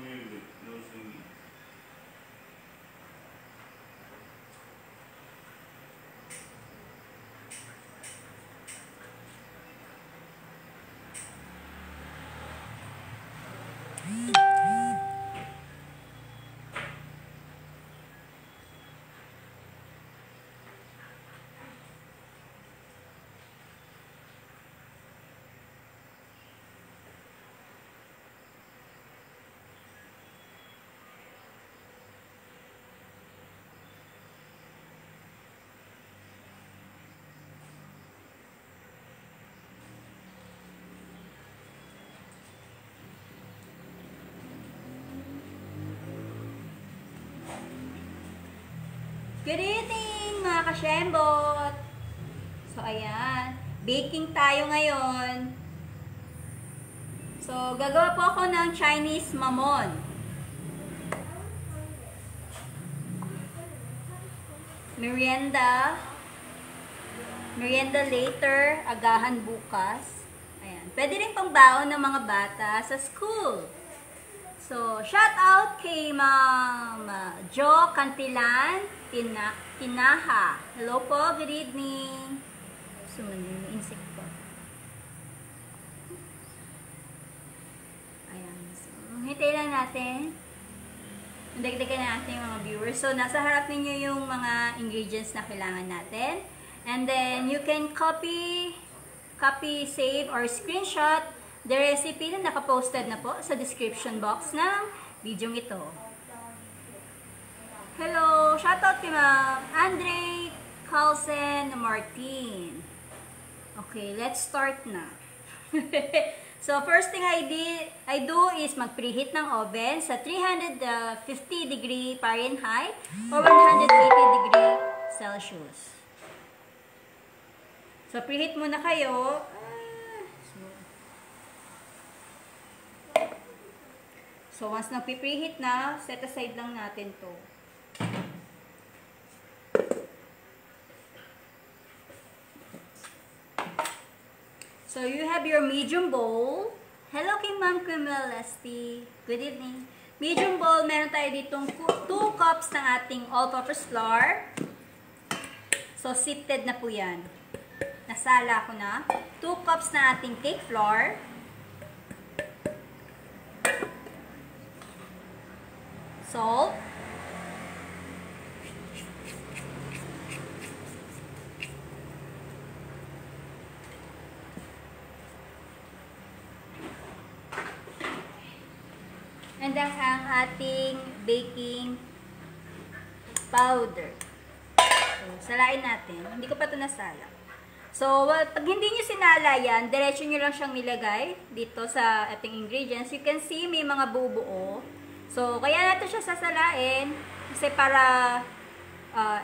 music, no singing. Good evening mga kasyembot! So ayan, baking tayo ngayon. So gagawa po ako ng Chinese mamon. Merienda later, agahan bukas. Ayan, pwede rin pang baon ng mga bata sa school. So, shout out kay Ma'am Jo Cantilan, Tinaha. Hello po, good evening. Sumunod yung insect po. Ayan. So, hintay lang natin. Dagdagan natin yung mga viewers. So, nasa harap ninyo yung mga ingredients na kailangan natin. And then, you can copy, save, or screenshot the recipe na nakaposted na po sa description box ng video ito. Hello! Shoutout kay Ma'am Andre Carlsen Martin. Okay, let's start na. So, first thing I do is mag-preheat ng oven sa 350 degree Fahrenheit or 180 degree Celsius. So, preheat muna kayo. So, once nag-preheat na, set aside lang natin to. So, you have your medium bowl. Hello kay Ma'am Camille Lesty. Good evening. Medium bowl, meron tayo ditong 2 cups ng ating all-purpose flour. So, sifted na po yan. Nasala ko na. 2 cups na ating cake flour. Salt. And then ang ating baking powder. So, salain natin. Hindi ko pa ito nasala. So, pag hindi nyo sinala yan, diretso nyo lang siyang nilagay dito sa ating ingredients. You can see may mga bubuo. So, kaya natin siya sasalain kasi para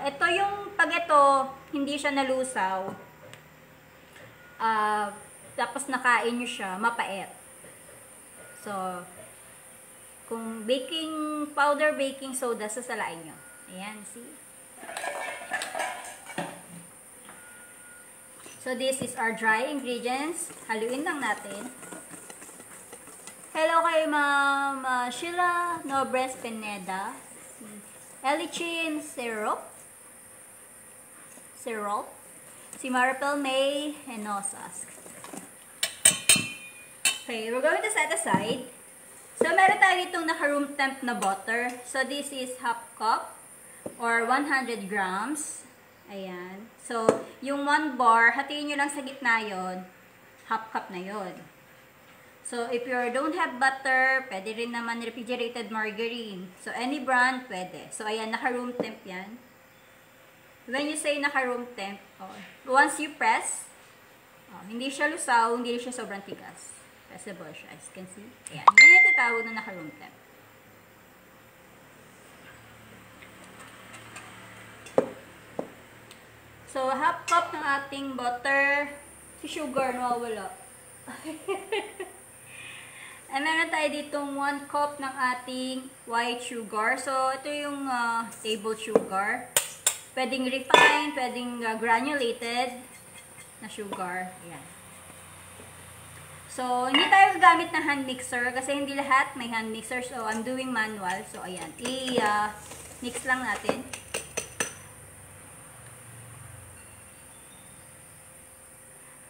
ito yung pag ito hindi siya nalusaw tapos nakain nyo siya, mapait. So, kung baking powder, baking soda, sasalain nyo. Ayan, see? So, this is our dry ingredients. Haluin lang natin. Hello kay Ma'am Sheila Nobres Pineda. Elichin Syrup. Si Maripel May Henosas. Okay, we're going to set aside. So, meron tayo ditong naka-room temp na butter. So, this is half cup or 100 grams. Ayan. So, yung 1 bar, hatiin nyo lang sa gitna yon, half cup na yon. So, if you don't have butter, pwede rin naman refrigerated margarine. So, any brand, pwede. So, ayan, naka-room temp yan. When you say naka-room temp, once you press, hindi siya lusaw, hindi siya sobrang tigas. Pressable siya, as you can see. Ayan, yan yung tatawag na naka-room temp. So, half cup ng ating butter. Si sugar, nawawala. And meron tayo ditong 1 cup ng ating white sugar. So, ito yung table sugar. Pwedeng refined, pwedeng granulated na sugar. Ayan. So, hindi tayo gagamit ng hand mixer kasi hindi lahat may hand mixer. So, I'm doing manual. So, ayan. I-mix lang natin.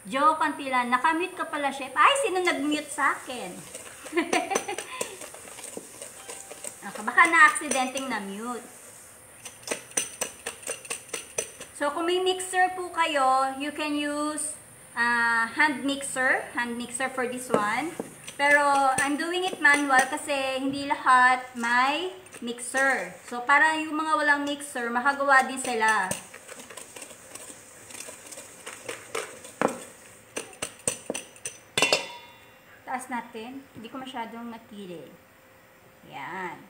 Joe Cantilan, nakamute ka pala, chef. Ay, sino nag-mute sa akin? Baka na-accidenting na-mute. So, kung may mixer po kayo, you can use hand mixer for this one. Pero, I'm doing it manual kasi hindi lahat may mixer. So, para yung mga walang mixer, makagawa din sila. Taas natin. Hindi ko masyadong nakili. Yan.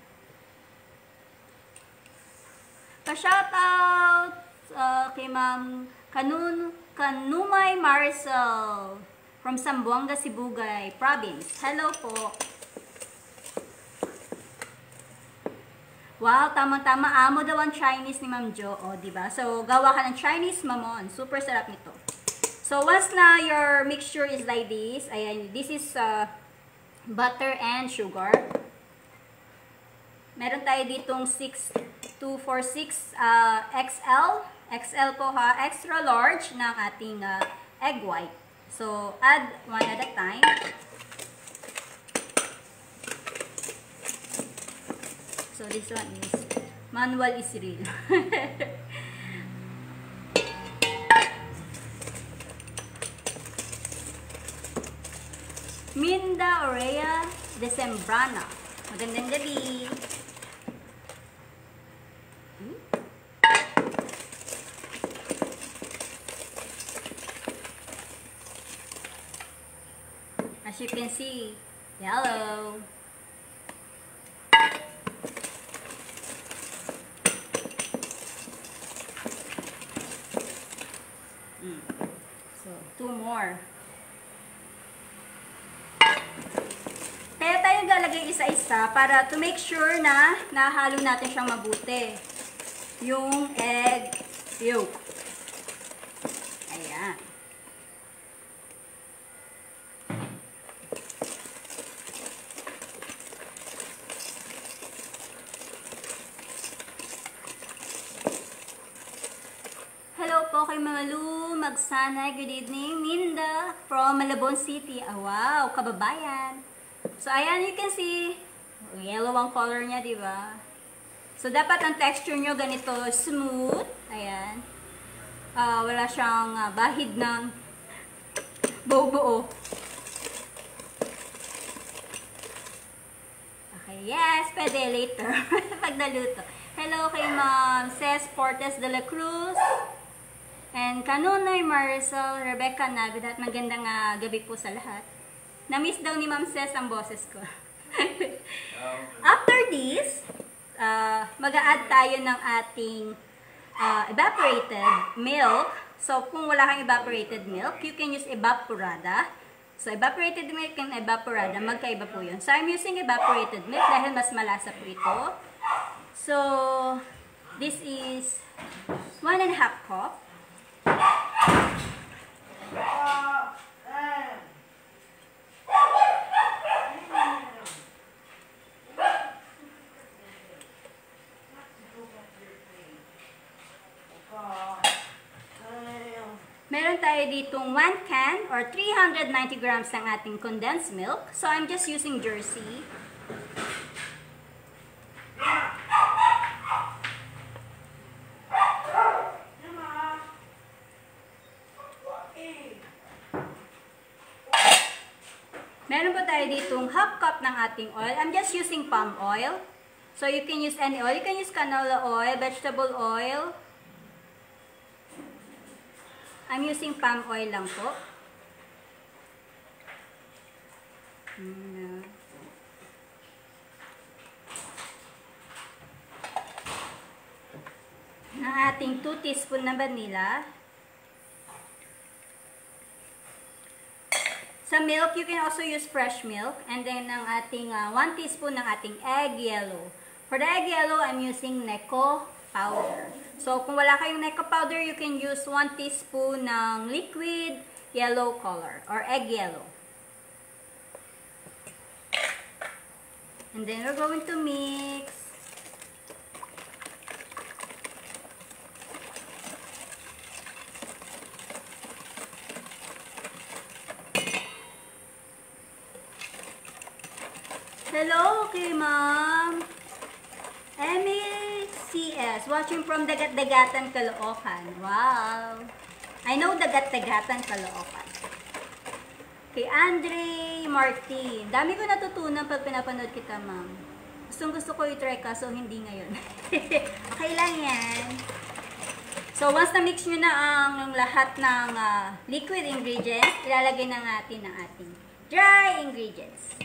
Pa-shoutout kay Ma'am Kanumay Marcel from Zamboanga, Sibugay Province. Hello po. Wow, tamang-tama. Amo daw ang Chinese ni Ma'am Jo. O, diba? So, gawa ka ng Chinese mamon. Super sarap nito. So, once na your mixture is like this, ayan, this is butter and sugar. Meron tayo ditong 6246 XL. XL po ha, extra large ng ating egg white. So, add one at a time. So, this one is, manual is real. Minda Aurea Decembrana. Magandang gabi. As you can see, yellow. So, two more. Kaya tayo lalagay isa-isa para to make sure na nahalo natin siyang mabuti. Yung egg yolk. Ayan. Hello po kay Malu Magsanay. Good evening. Minda from Malabon City. Oh, wow, kababayan. So, ayan, you can see, yellow ang color niya, di ba? So, dapat ang texture nyo ganito, smooth. Ayan. Wala siyang bahid ng buo-buo. Okay, yes, pwede later. Pag naluto. Hello kay Ma'am Ces Portes de la Cruz. And Kanunay Marcel, Rebecca Navidad. Magandang gabi po sa lahat. Na-miss daw ni Ma'am Ces ang boses ko. After this, mag-a-add tayo ng ating evaporated milk. So, kung wala kang evaporated milk, you can use evaporada. So, evaporated milk and evaporada, magkaiba po yun. So, I'm using evaporated milk dahil mas malasa po ito. So, this is 1.5 cup. Meron tayo ditong 1 can or 390 grams ng ating condensed milk. So, I'm just using Jersey. Meron po tayo ditong half cup ng ating oil. I'm just using palm oil. So, you can use any oil. You can use canola oil, vegetable oil. I'm using palm oil lang po. Ang ating 2 teaspoon na vanilla. Sa milk, you can also use fresh milk. And then, ang ating 1 teaspoon ng ating egg yellow. For the egg yellow, I'm using Necco powder. So, kung wala kayong Necco powder, you can use 1 teaspoon ng liquid yellow color or egg yellow. And then we're going to mix. Hello, okay, ma'am. Emil CS, watching from Dagat-Dagatan, Caloocan. Wow. I know Dagat-Dagatan, Caloocan. Kay Andre Martin. Dami ko natutunan pag pinapanood kita, ma'am. Gusto ko i-try kaso hindi ngayon. Okay lang yan. So, once na-mix nyo na ang lahat ng liquid ingredients, ilalagay na natin ang ating dry ingredients.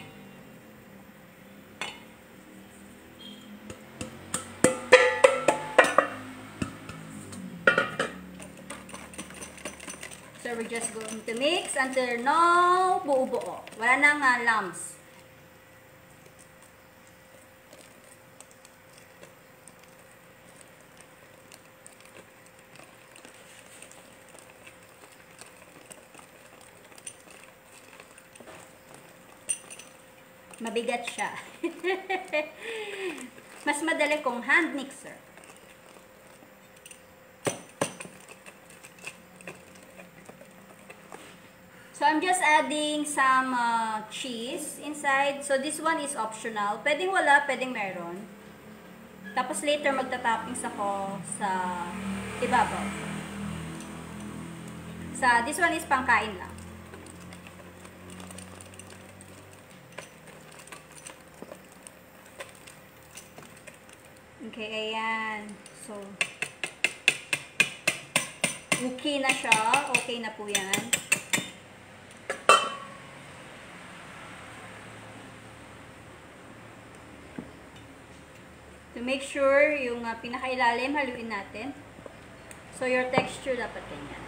So, we're just going to mix until no buo-buo. Wala nang lumps. Mabigat siya. Mas madali kung hand mixer. So, I'm just adding some cheese inside. So, this one is optional. Pwedeng wala, pwedeng meron. Tapos, later magta-toppings ako sa ibabaw. This one is pangkain lang. Okay, ayan. So, okay na siya. Okay na po yan. To make sure yung pinakailalim, haluin natin. So, your texture dapat ganyan.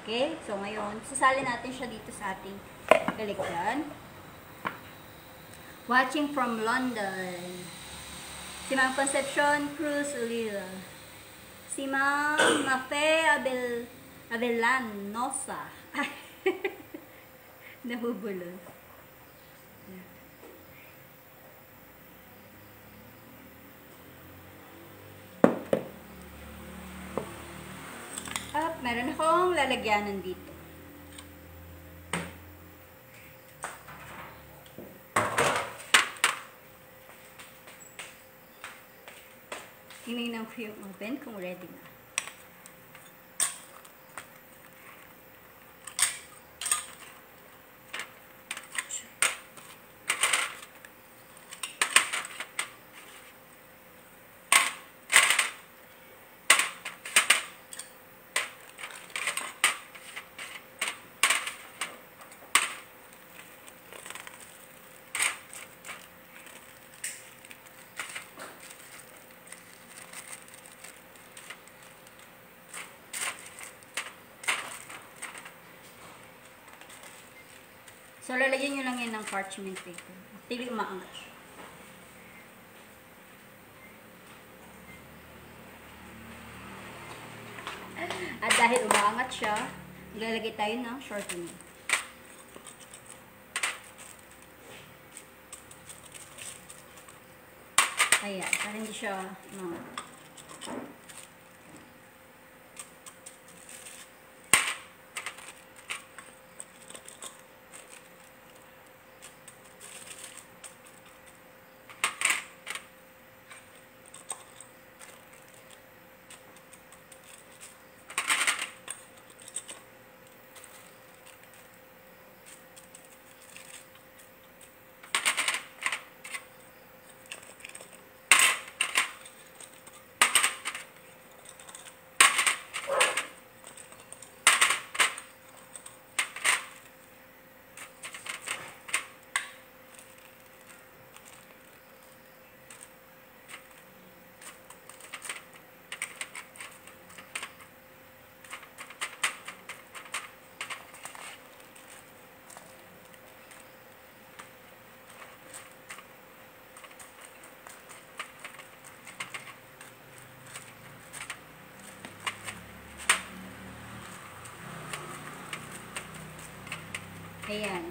Okay, so ngayon, sasalin natin siya dito sa ating galigyan. Watching from London. Si Ma'am Concepcion Cruz Ulila. Si Ma'am Mafe Avellanosa. Nahubulol. At meron akong lalagyanan dito. Tinignan ko yung oven kung ready na. So, lalagyan nyo lang yan ng parchment paper. Tili umaangat siya. At dahil umaangat siya, maglalagay tayo ng shortening. Ayan, para hindi siya Ayan.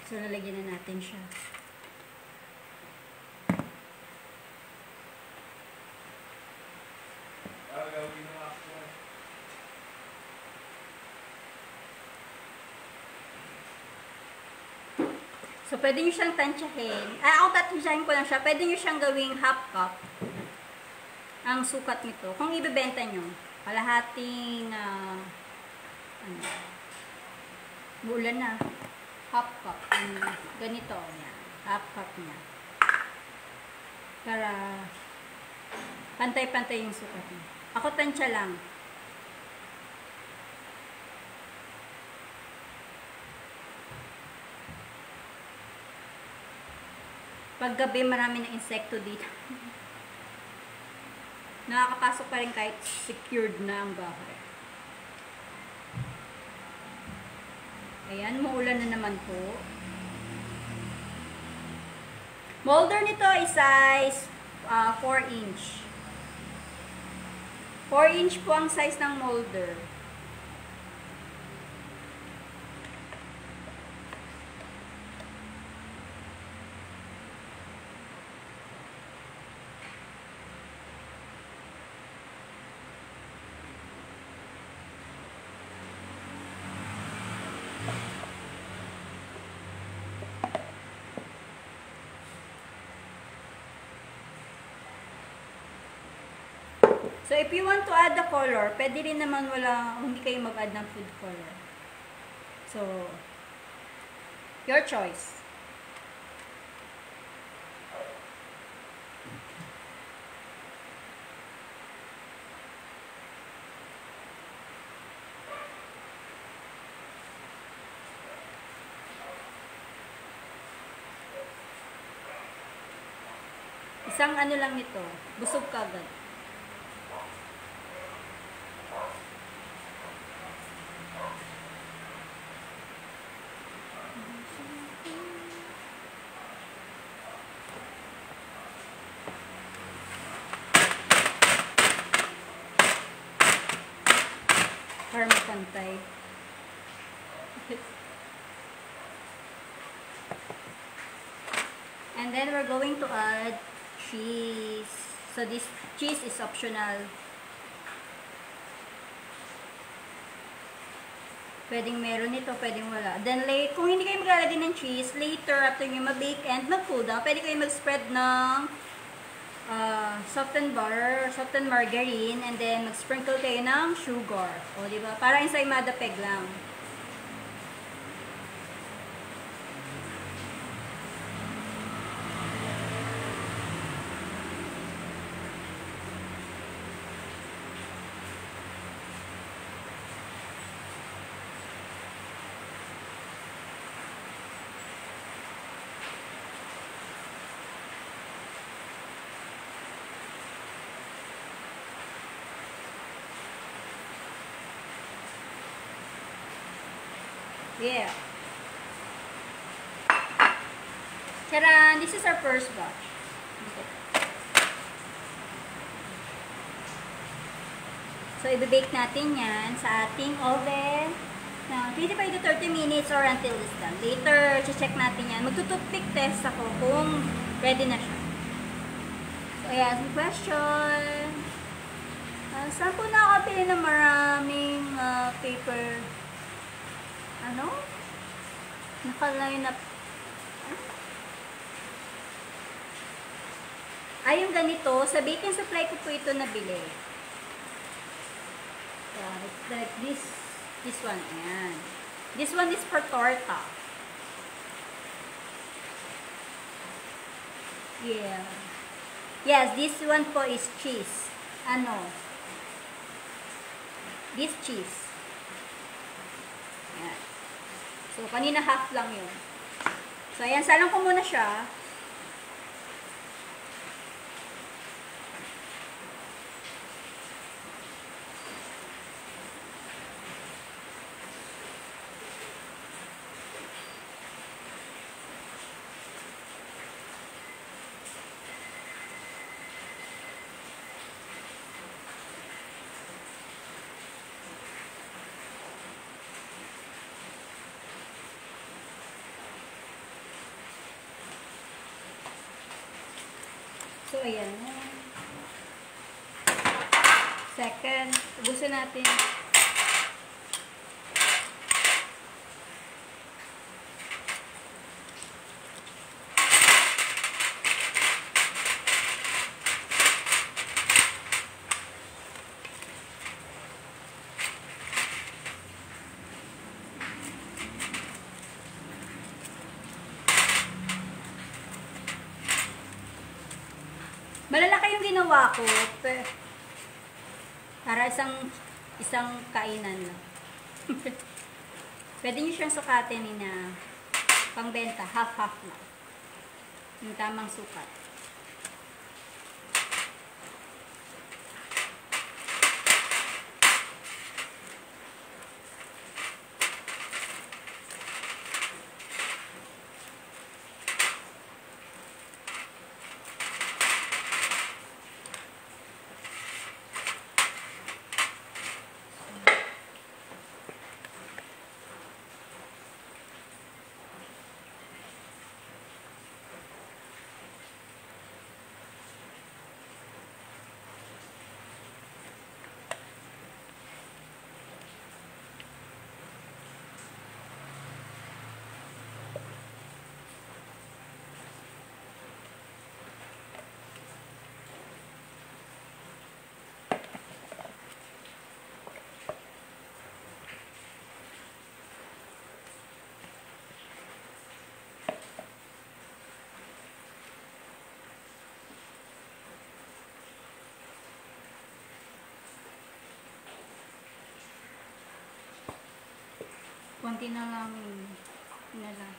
So, nalagyan na natin siya. So, pwede nyo siyang tansyahin. Ako tansyahin ko lang siya. Pwede nyo siyang gawing half cup. Ang sukat nito. Kung ibebenta nyo, kalahating, bulan na. Half cup. Ganito. Yan. Half cup niya. Para pantay-pantay yung sukat niya. Ako tansya lang. Paggabi, marami na insekto dito. Nakakapasok pa rin kahit secured na ang bahay. Ayan, maulan na naman po. Molder nito is size 4 inch. 4 inch po ang size ng molder. So, if you want to add the color, pwede rin naman hindi kayo mag-add ng food color. So, your choice. Isang ano lang nito, busog ka agad. Para magpantay. And then we're going to add cheese. So this cheese is optional. Pwedeng meron ito, pwedeng wala. Then kung hindi kayo maglalagay ng cheese, later after nyo mag-bake and mag-cool down, pwede kayo mag-spread ng softened butter, softened margarine, and then mag-sprinkle kayo ng sugar. O, diba? Para ensaymada peg lang. Yeah. Charan! This is our first batch. Okay. So, i-bake natin yan sa ating oven na 25 to 30 minutes or until it's done. Later, check natin yan. Magtututpick test ako kung ready na siya. So, ayan. Some question. Saan po nakakabili ng maraming paper? Ano? Naka-line up. Ay, yung ganito, sa baking supply ko po ito nabili. It's like this one. Ayan. This one is for torta. Yeah. Yes, this one po is cheese. Ano? This cheese. Ayan. So, kanina half lang yun. So, ayan. Salang ko muna siya. ayan. Second, ubusin natin. Malalaki yung ginawa ko. Para isang kainan lang. Pwede nyo siyang sukatin na pangbenta. Half-half lang. Yung tamang sukat. Konti na lang nila.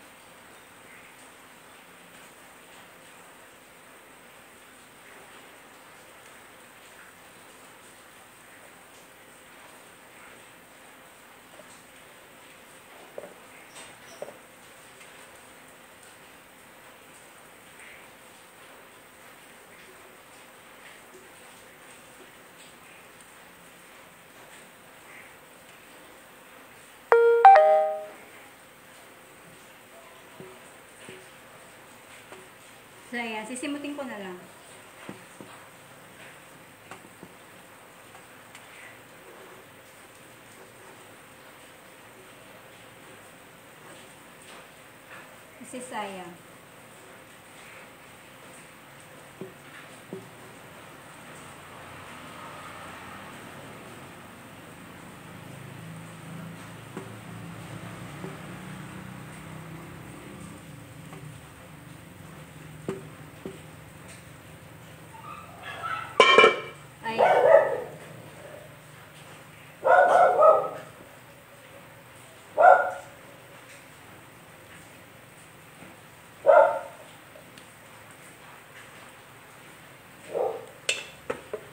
So, ayan. Sisimutin ko na lang. Kasi sayang.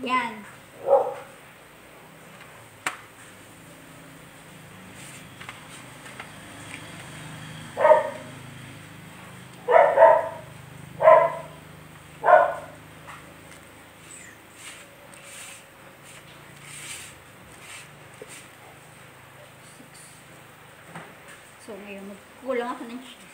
Yan. So, ngayon, magkulang ako ng cheese.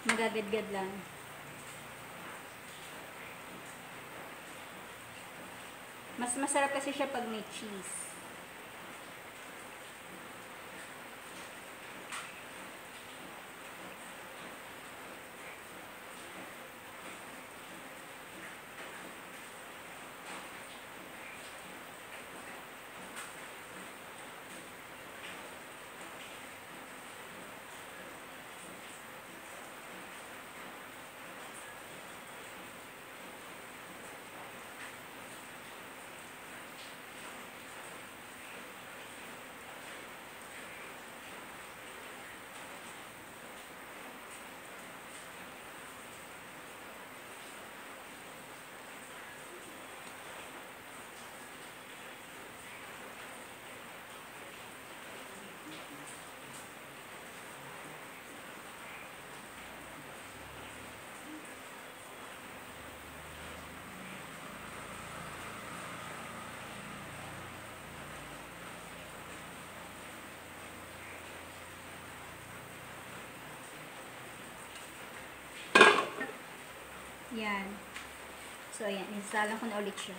Magagad-gad lang. Mas masarap kasi siya pag may cheese. Yan. So, ayan. Instalan ko na ulit siya.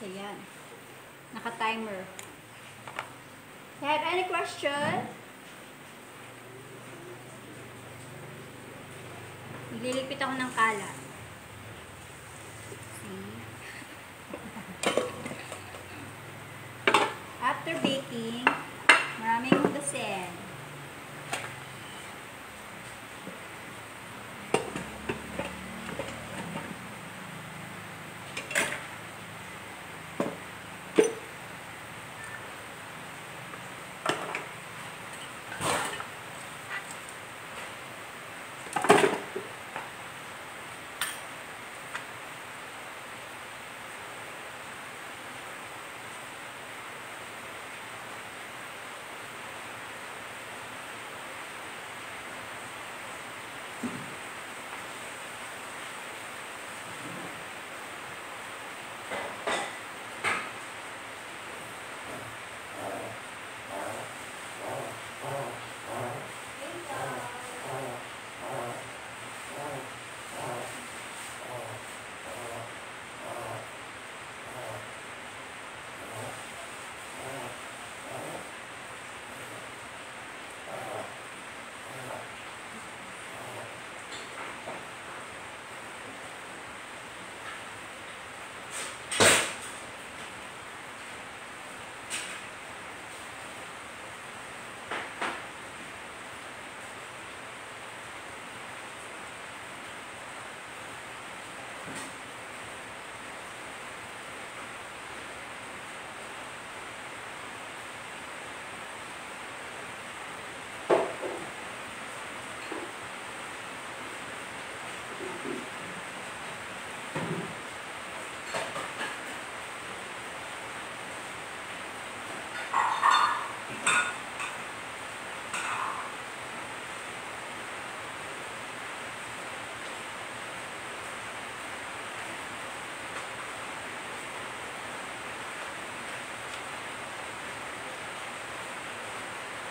So, yan. Naka-timer. You have any question? Naglilipit ako ng kalat. See? After baking, maraming hugasin.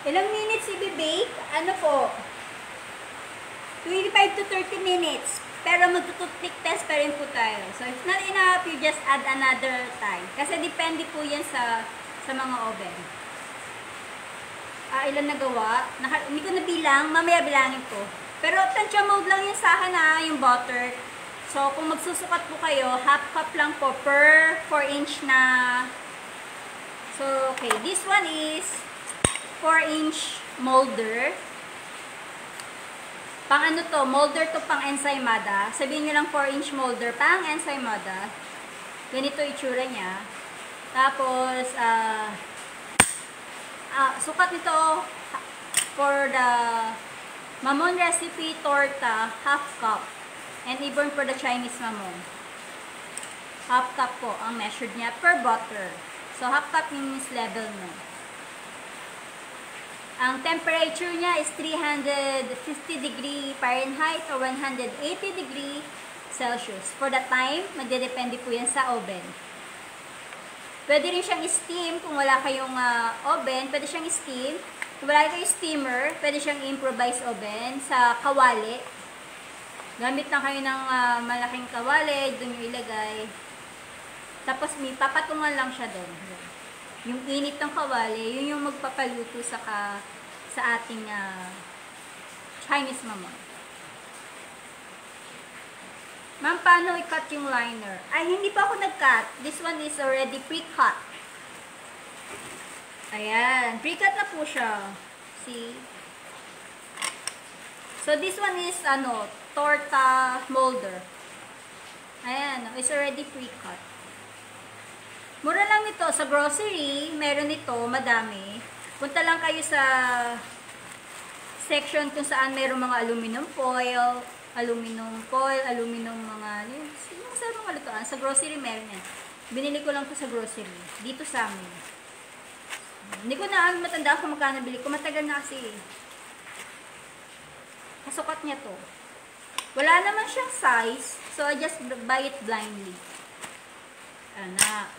Ilang minutes i-bake? Ano po? 25 to 30 minutes. Pero magtututlik test pa rin po tayo. So, if not enough, you just add another time. Kasi depende po yan sa mga oven. Ilan nagawa? Hindi ko nabilang. Mamaya bilangin ko. Pero tansya mode lang yung sahan yung butter. So, kung magsusukat po kayo, half cup lang po per 4-inch na. So, okay. This one is 4-inch molder. Pang ano to? Molder to pang ensaymada. Sabihin nyo lang 4-inch molder. Pang ensaymada. Ganito itsura niya. Tapos, sukat nito for the Mamon recipe torta, half cup. And even for the Chinese Mamon. Half cup po ang measured niya per butter. So, half cup means level mo. Ang temperature niya is 350 degree Fahrenheit or 180 degree Celsius. For the time, magdedepende po yan sa oven. Pwede rin siyang steam kung wala kayong oven. Pwede siyang steam. Kung wala kayong steamer, pwede siyang improvise oven sa kawali. Gamit na kayo ng malaking kawali, doon yung ilagay. Tapos may papatungan lang siya doon. Yung init ng kawali, yun yung magpapaluto sa ating Chinese Mamon. Ma'am, paano i-cut yung liner? Ay, hindi pa ako nag-cut. This one is already pre-cut. Ayan. Pre-cut na po siya. See? So, this one is, torta molder. Ayan. It's already pre-cut. Mura lang ito. Sa grocery, meron ito, madami. Punta lang kayo sa section kung saan mayroong mga aluminum foil, aluminum mga, yung sa mga lutuan. Sa grocery meron yan. Binili ko lang to sa grocery. Dito sa amin. Hindi ko na matanda kung magkano bili ko. Matagal na kasi. Kasukat niya to. Wala naman siyang size. So, I just buy it blindly. Anak.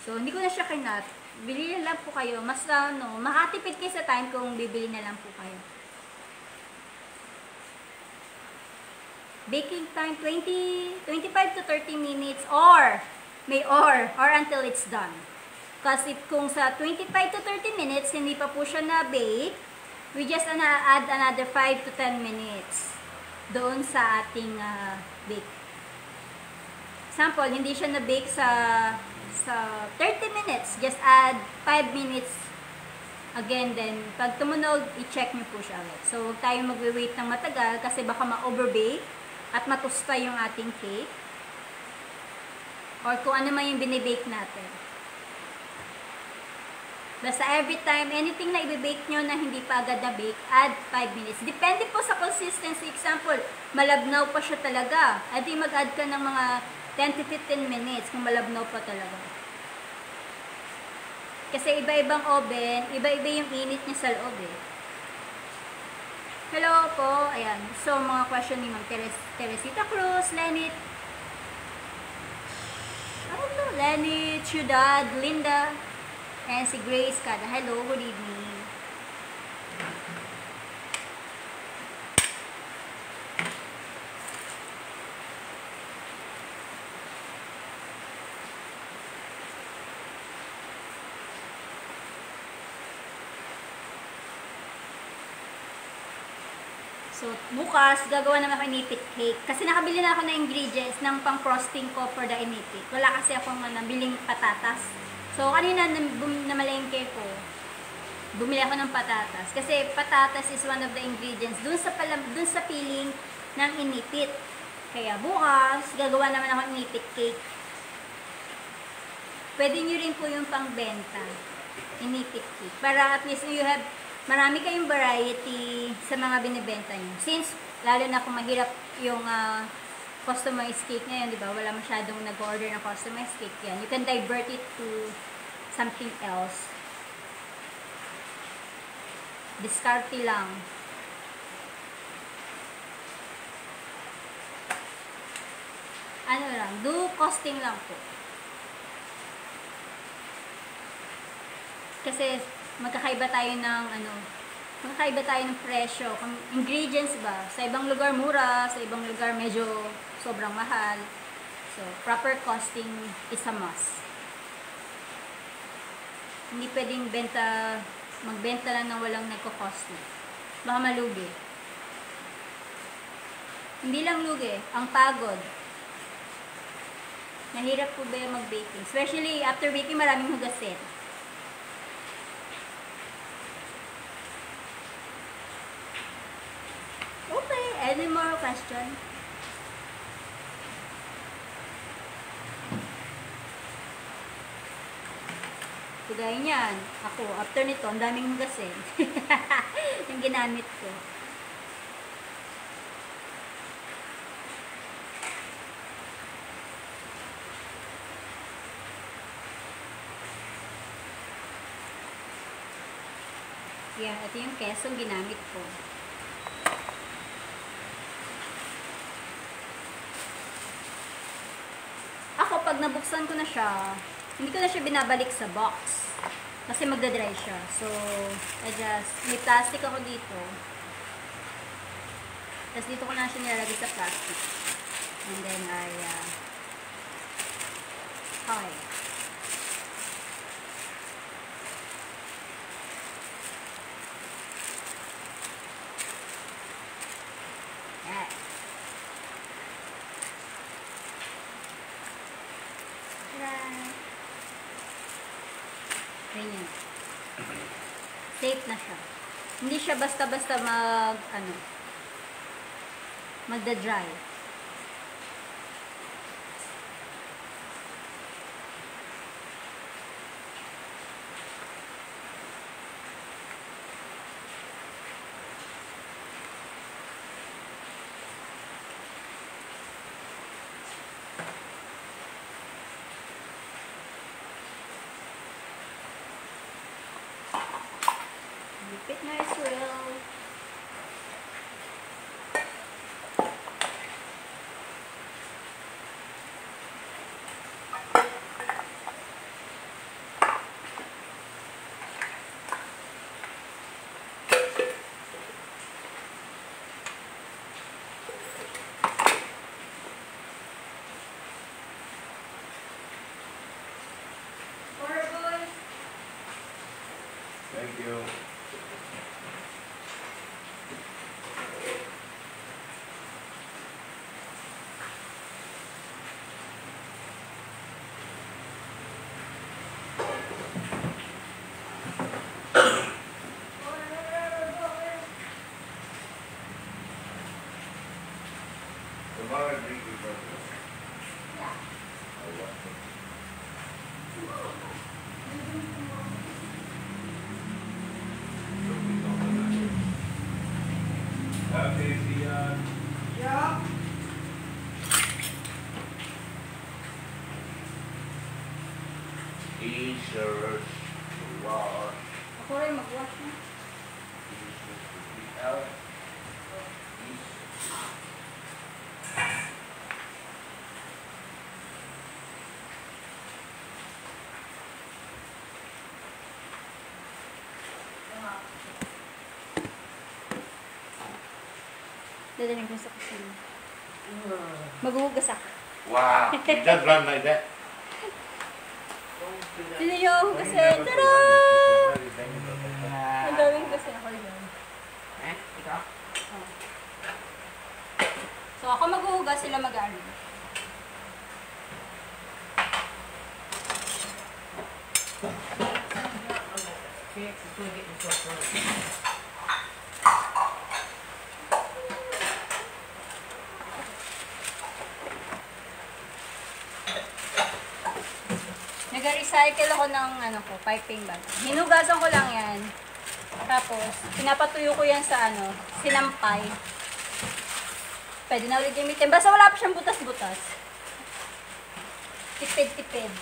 So, hindi ko na siya kinat. Bili na lang po kayo. Mas, makatipid kayo sa time kung bibili na lang po kayo. Baking time, 25 to 30 minutes or until it's done. Kasi kung sa 25 to 30 minutes, hindi pa po siya na-bake, we just add another 5 to 10 minutes doon sa ating bake. Example, hindi siya na-bake sa 30 minutes, just add 5 minutes again, then pag tumunog, i-check nyo po siya ulit. So, huwag tayong magwe-wait ng matagal kasi baka ma-overbake at matusta yung ating cake or kung ano man yung binibake natin. Basta every time, anything na i-bake nyo na hindi pa agad na-bake, add 5 minutes. Depende po sa consistency. Example, malabnaw pa siya talaga. Adi mag-add ka ng mga 10 to 15 minutes kung malabnaw pa talaga. Kasi iba-ibang oven, iba-iba yung init niya sa loob eh. Hello po, ayan. So, mga question ni Ma'am Teresita Cruz, Lenit, Lenit, Ciudad, Linda, and si Grace Kada. Hello, good evening. So, bukas, gagawa naman ako inipit cake. Kasi nakabili na ako ng ingredients ng pang-frosting ko for the inipit. Wala kasi akong nabiling patatas. So, kanina namalengke ko, bumili ako ng patatas. Kasi patatas is one of the ingredients dun sa piling ng inipit. Kaya bukas, gagawa naman ako inipit cake. Pwede nyo rin po yung pang-benta. Inipit cake. Para at least you have marami kayong variety sa mga binibenta nyo. Since, lalo na kung mahirap yung customized cake ngayon, di ba? Wala masyadong nag-order ng customized cake yan. You can divert it to something else. Discarte lang. Ano lang, do costing lang po. Kasi, magkakaiba tayo ng presyo. Ingredients ba? Sa ibang lugar mura, sa ibang lugar medyo sobrang mahal. So, proper costing is a must. Hindi pwedeng magbenta lang ng walang nagko-costing. Baka malugi. Hindi lang lugi, ang pagod. Nahirap po ba yung mag-baking? Especially after baking, maraming hugasin. Okay, any more question? Kagaya niyan, ako, after nito, ang daming hugasin. Yung ginamit ko. Yan, ito yung kesong ginamit ko. Ako, pag nabuksan ko na siya, hindi ko na siya binabalik sa box. Kasi magdadry siya. So, may plastic ako dito. Tapos dito ko na siya nilalagay sa plastic. And then, okay. Yan. Ganyan. Safe na siya. Hindi siya basta-basta magda-dry. Keep it nice, real. Thank you. Tomorrow I drink with you. Yeah. I want to. Okay, see ya. Yeah. T-shirts, wash, Ako rin mag-wash na. t-shirts to be out. Dadaling ko sa kusina. Maghuhugas ako. Wow, you just run like that. Sino yung hugasin? Tara! Ang daming hugasin ako yun. Ikaw? Oh. So ako maghuhugas, sila mag-aaral. Nag-recycle ako ng piping bag. Hinugasan ko lang yan. Tapos, pinapatuyo ko yan sa sinampay. Pwede na ulit gamitin. Basta wala pa siyang butas-butas. Tipid-tipid.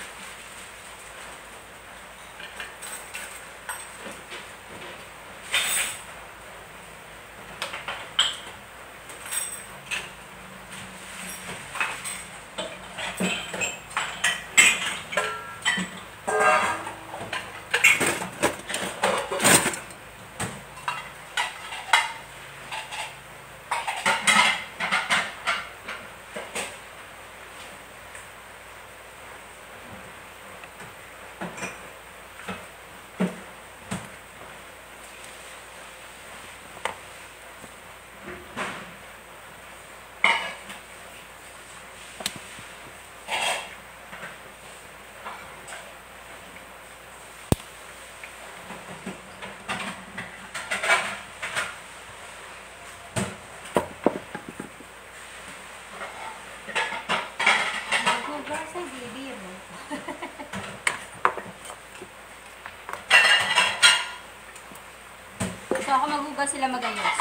So ako maghugas, sila magayos.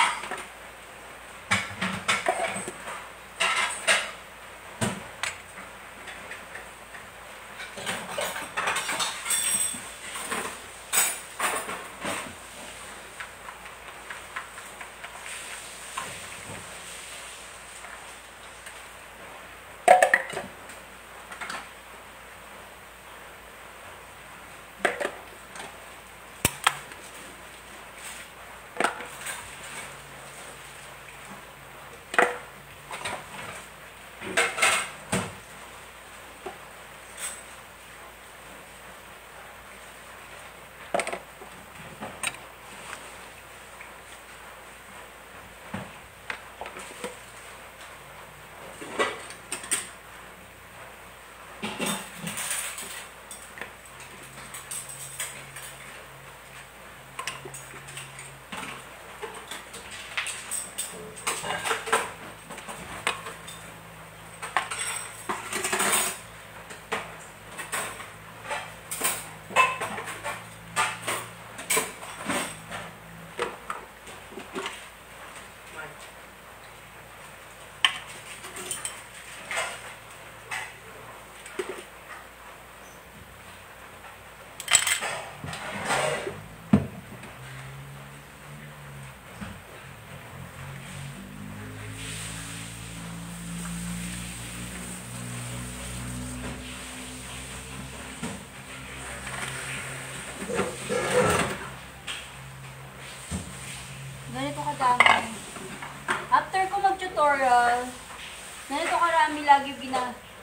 namin lagi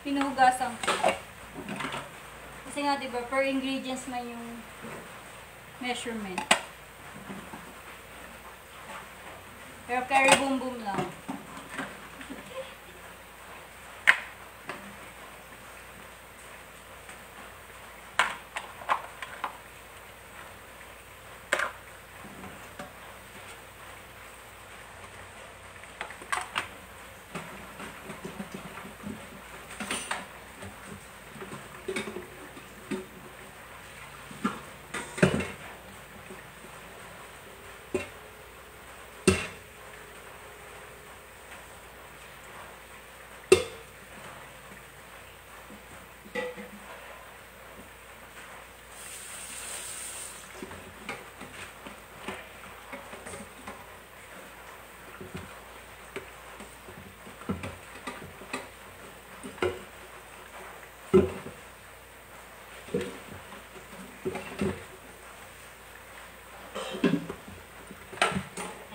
pinuhugasan ko. Kasi nga, diba, per ingredients man yung measurement. Pero carry boom boom lang.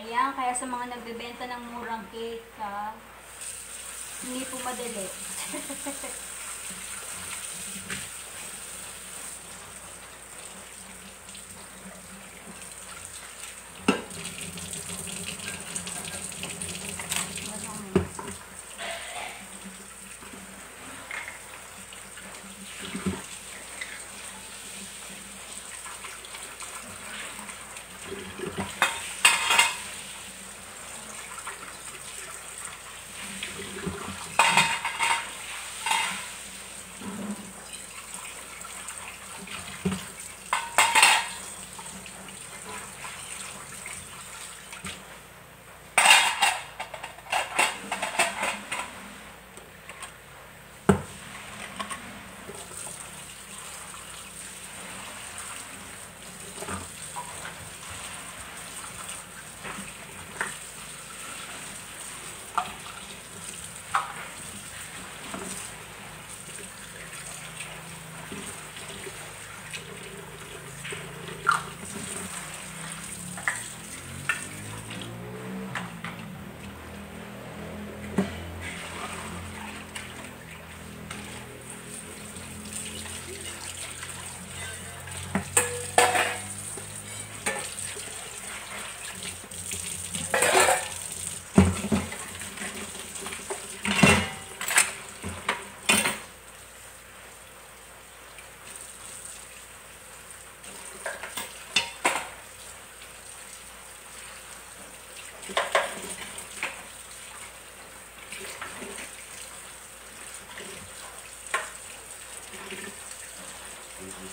Ayan, kaya sa mga nagbebenta ng murang cake, hindi po madali.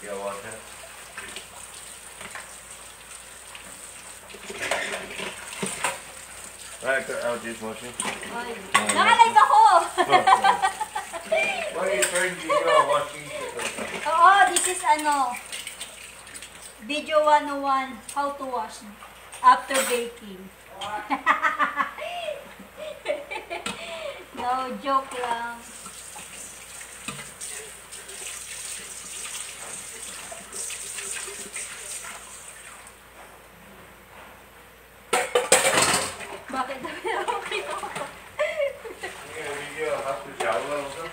Get water. Right, I'll just washing. Nakalive ako! What are you trying to do? Washing? Oo, this is Video 101, how to wash after baking. No, joke lang. Bakit dami na ako kita ko? You have to shower also?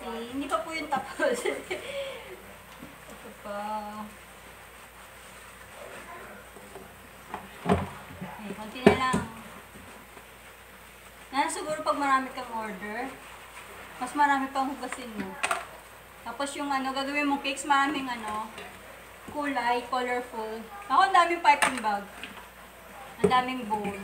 Hindi pa po yung tapos. Ito pa. Okay, konti na lang. Siguro pag marami kang order, mas marami pang hugasin mo. Tapos yung gagawin mong cakes, maraming kulay, colorful. Ako, ang daming piping bag. Ang daming bowl.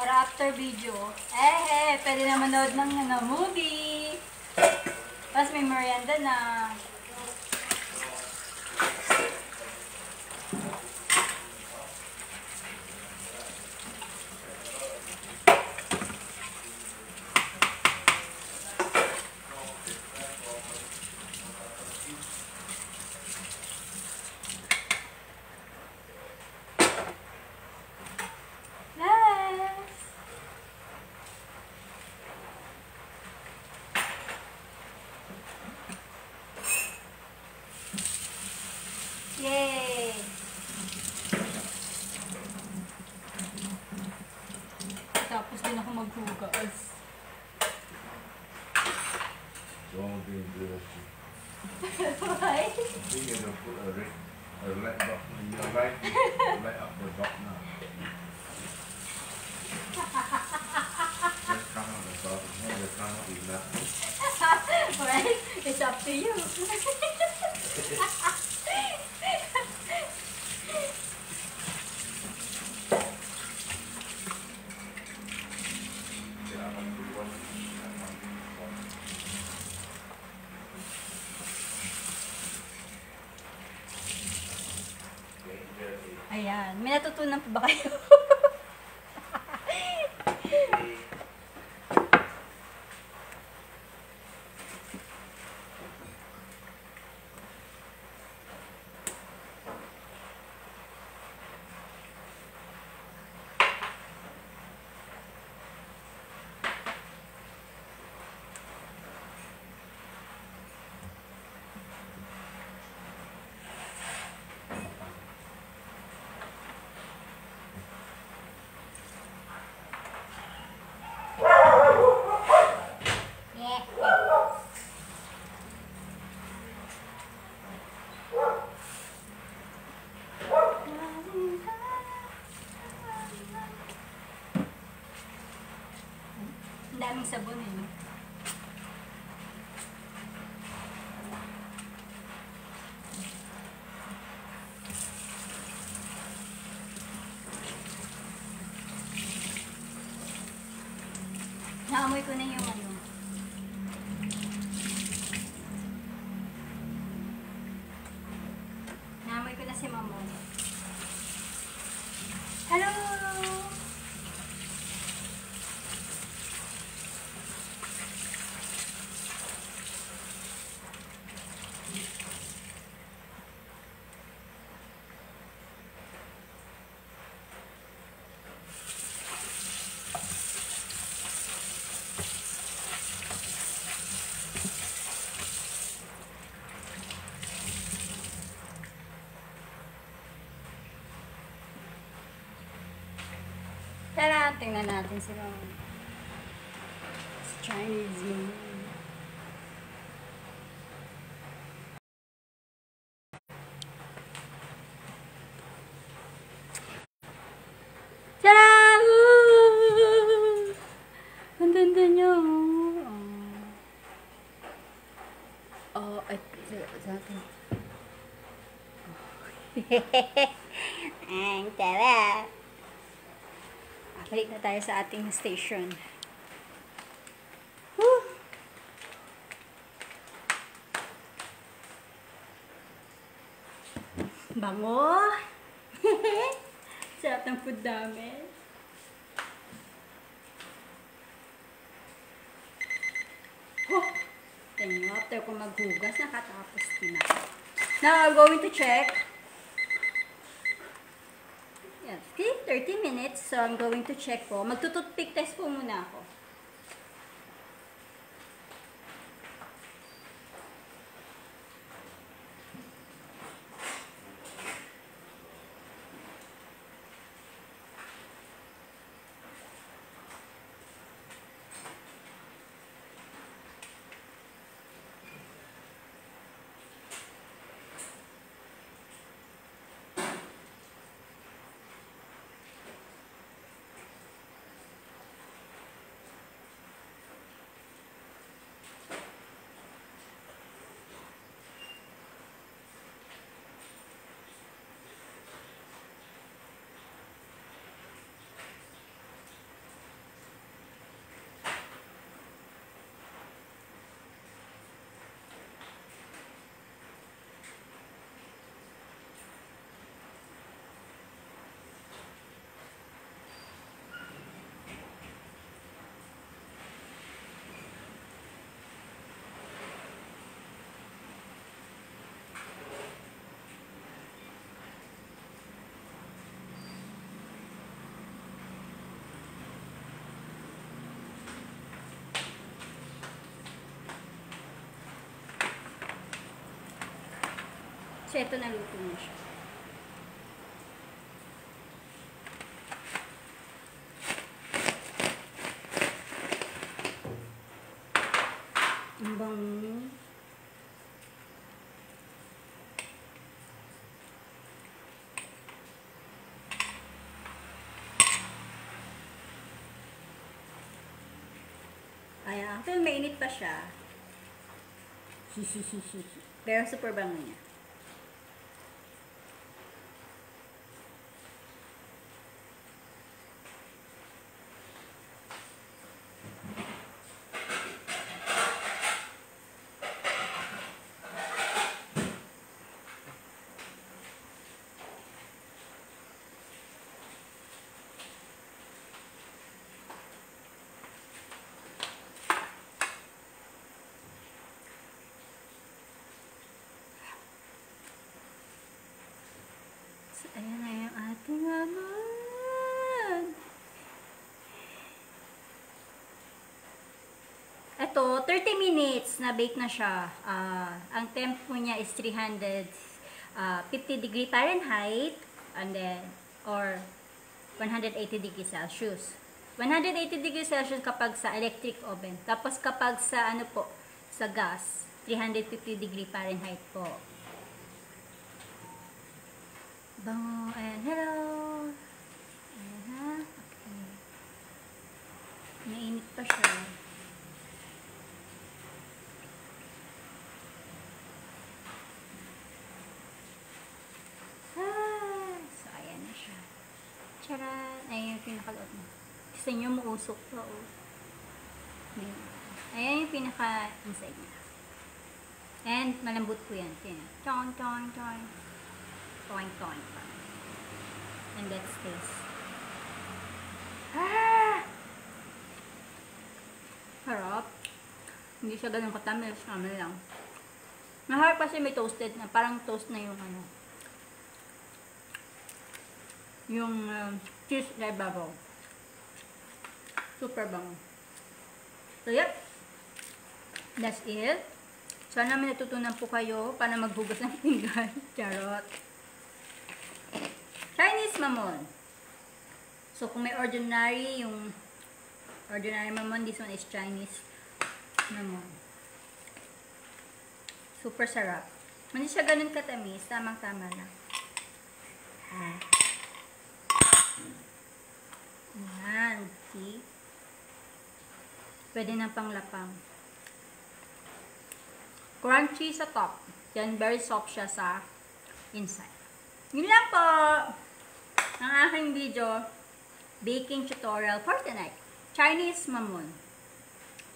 Para after video, pwede na manood ng movie. Tapos may merienda na. din ako maghugas. Don't be interested. Why? I think you're gonna put a light bulb in your light. Light up the bulb now. Just come out the bulb. No, they come out enough. Right? It's up to you. Yeah, I'm gonna do one. Ayan. May natutunan pa ba kayo? Ang daming sabon eh. No? Naamoy ko na yung ano. Naamoy ko na si Mamo. Hello! Tara, tingnan natin sila. It's Chinese moon. Tara! Ang ganda niya. Sa atin. Ang tara. Balik na tayo sa ating station. Woo! Bango! Sarap ng food namin. Oh! Tingnan, after ko maghugas, nakatapos din ako. Now, I'm going to check. Okay, 30 minutes. So, I'm going to check po. Magtututpick test po muna ako. So, ito naluto na siya. Ayan, actually mainit pa siya. Pero super bango niya. Ayan na yung ating laman. Ito, 30 minutes na bake na siya. Ang temp po niya is 350 degree Fahrenheit and then, or 180 degree Celsius. 180 degree Celsius kapag sa electric oven. Tapos kapag sa ano po, sa gas, 350 degree Fahrenheit po. Bango. Ayan, hello. Ayan ha. Okay. Mainit pa siya. So, ayan na siya. Charan. Ayan yung pinakaloot mo. Gusto nyo mausok to. Ayan yung pinaka-inside niya. And malambot po yan. Toing, toing, toing. Toing, toing. And that's this. Harap. Hindi siya ganun katamis. Kami lang. Maharap kasi may toasted na. Parang toast na yung ano. Yung cheese na ibabaw. Super bango. So, yep. That's it. Sana may natutunan po kayo paano maghugas ng pinggan. Charot. Chinese mamon. So, kung may ordinary, yung ordinary mamon, this one is Chinese mamon. Super sarap. Hindi siya ganun katamis. Tamang-tama lang. Ayan. See? Pwede ng panglapang. Crunchy sa top. Yan, very soft siya sa inside. Yun lang po ang aking video baking tutorial for tonight. Chinese mamon.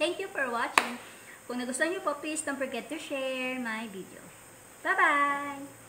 Thank you for watching. Kung nagustuhan nyo po, please don't forget to share my video. Bye-bye!